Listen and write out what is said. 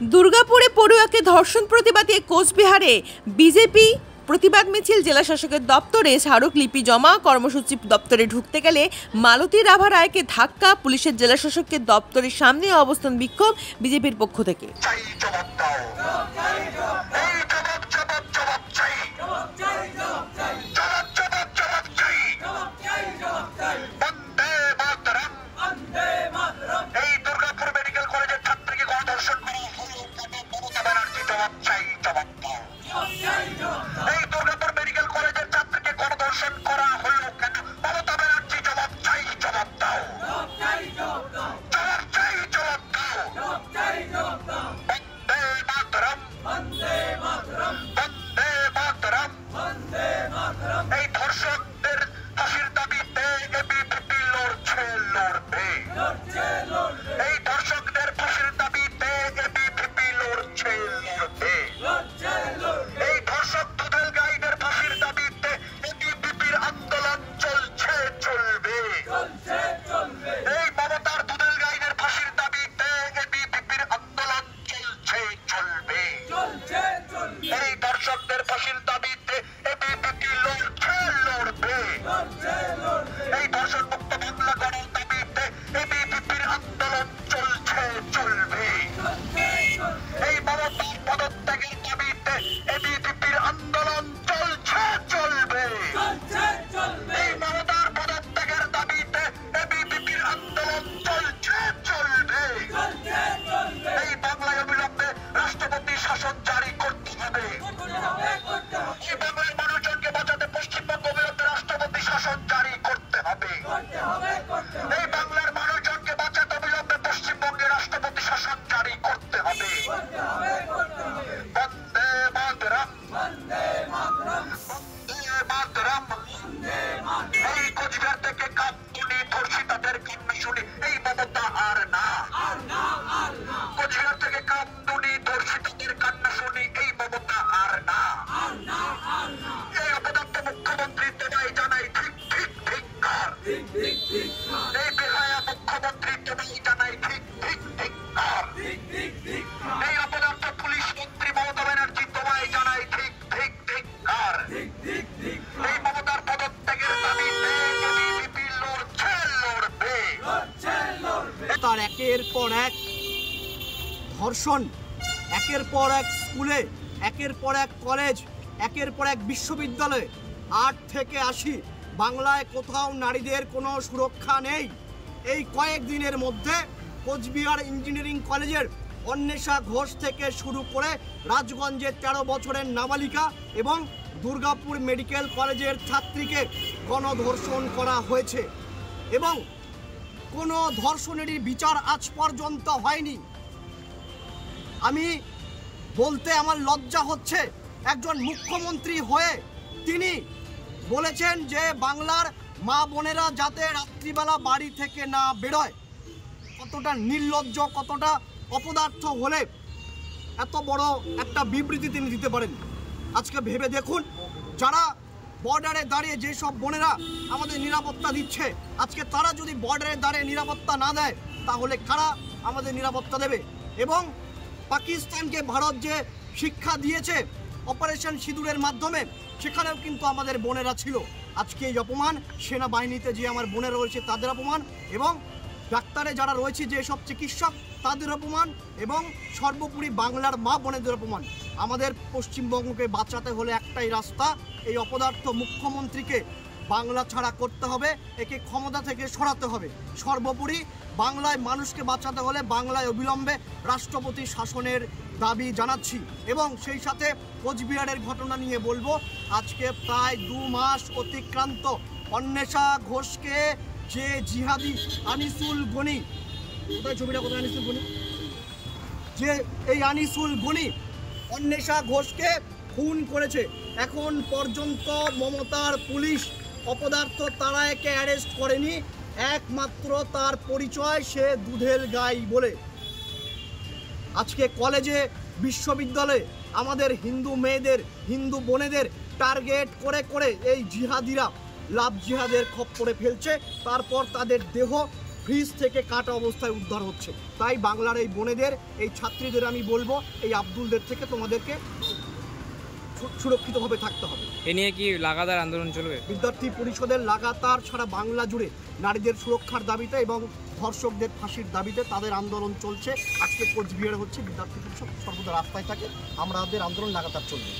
দুর্গাপুরে পড়ুয়াকে ধর্ষণ প্রতিবাদে কোচবিহারে বিজেপি প্রতিবাদ মিছিল জেলা শাসকের দপ্তরে স্মারকলিপি জমা। কর্মসূচি দপ্তরে ঢুকতে গেলে মালতী রাভা রায়কে ধাক্কা, পুলিশের জেলা শাসকের দপ্তরের সামনে অবস্থান বিক্ষোভ বিজেপির পক্ষ থেকে। তার একের পর এক ধর্ষণ, একের পর এক স্কুলে, একের পর এক কলেজ, একের পর এক বিশ্ববিদ্যালয়ে 8 থেকে 80 বাংলায় কোথাও নারীদের কোনো সুরক্ষা নেই। এই কয়েকদিনের মধ্যে কোচবিহার ইঞ্জিনিয়ারিং কলেজের অন্বেষা ঘোষ থেকে শুরু করে রাজগঞ্জের 13 বছরের নাবালিকা এবং দুর্গাপুর মেডিকেল কলেজের ছাত্রীকে গণধর্ষণ করা হয়েছে এবং কোনো ধর্ষণেরই বিচার আজ পর্যন্ত হয়নি। আমি বলতে আমার লজ্জা হচ্ছে, একজন মুখ্যমন্ত্রী হয়ে তিনি বলেছেন যে বাংলার মা বোনেরা যাতে রাত্রিবেলা বাড়ি থেকে না বেরোয়। কতটা নির্লজ্জ, কতটা অপদার্থ হলে এত বড় একটা বিবৃতি তিনি দিতে পারেন। আজকে ভেবে দেখুন, যারা বর্ডারে দাঁড়িয়ে যেসব বোনেরা আমাদের নিরাপত্তা দিচ্ছে, আজকে তারা যদি বর্ডারে দাঁড়িয়ে নিরাপত্তা না দেয় তাহলে কারা আমাদের নিরাপত্তা দেবে? এবং পাকিস্তানকে ভারত যে শিক্ষা দিয়েছে অপারেশন সিঁদুরের মাধ্যমে, সেখানেও কিন্তু আমাদের বোনেরা ছিল। আজকে এই অপমান সেনাবাহিনীতে যে আমার বোনেরা রয়েছে তাদের অপমান, এবং ডাক্তারে যারা রয়েছে যেসব চিকিৎসক তাদের অপমান, এবং সর্বোপরি বাংলার মা বোনেদের অপমান। আমাদের পশ্চিমবঙ্গকে বাঁচাতে হলে একটাই রাস্তা, এই অপদার্থ মুখ্যমন্ত্রীকে বাংলা ছাড়া করতে হবে, একে ক্ষমতা থেকে সরাতে হবে। সর্বোপরি বাংলায় মানুষকে বাঁচাতে হলে বাংলায় অবিলম্বে রাষ্ট্রপতি শাসনের দাবি জানাচ্ছি। এবং সেই সাথে কোচবিহারের ঘটনা নিয়ে বলবো, আজকে প্রায় 2 মাস অতিক্রান্ত। অন্বেষা ঘোষকে যে জিহাদি আনিসুল গনি, কোথায় ছবিটা, কোথায় আনিসুল গনি, যে এই আনিসুল গনি অন্বেষা ঘোষকে খুন করেছে, এখন পর্যন্ত মমতার পুলিশ অপদার্থ তারা একে অ্যারেস্ট করেনি। একমাত্র তার পরিচয় সে দুধেল গাই বলে। আজকে কলেজে, বিশ্ববিদ্যালয়ে আমাদের হিন্দু মেয়েদের, হিন্দু বোনেদের টার্গেট করে করে এই জিহাদিরা লাভ জিহাদের খপ্পরে ফেলছে। তারপর তাদের দেহ ফ্রিজ থেকে কাটা অবস্থায় উদ্ধার হচ্ছে। তাই বাংলার এই বোনেদের, এই ছাত্রীদের আমি বলবো, এই আব্দুলদের থেকে তোমাদেরকে সুরক্ষিতভাবে থাকতে হবে। এ নিয়ে কি লাগাতার আন্দোলন চলবে? বিদ্যার্থী পরিষদের লাগাতার সারা বাংলা জুড়ে নারীদের সুরক্ষার দাবিতে এবং ধর্ষকদের ফাঁসির দাবিতে তাদের আন্দোলন চলছে। আজকে কোচবিহারে হচ্ছে, বিদ্যার্থী পরিষদ সর্বদা রাস্তায় থাকে, আমাদের আন্দোলন লাগাতার চলবে।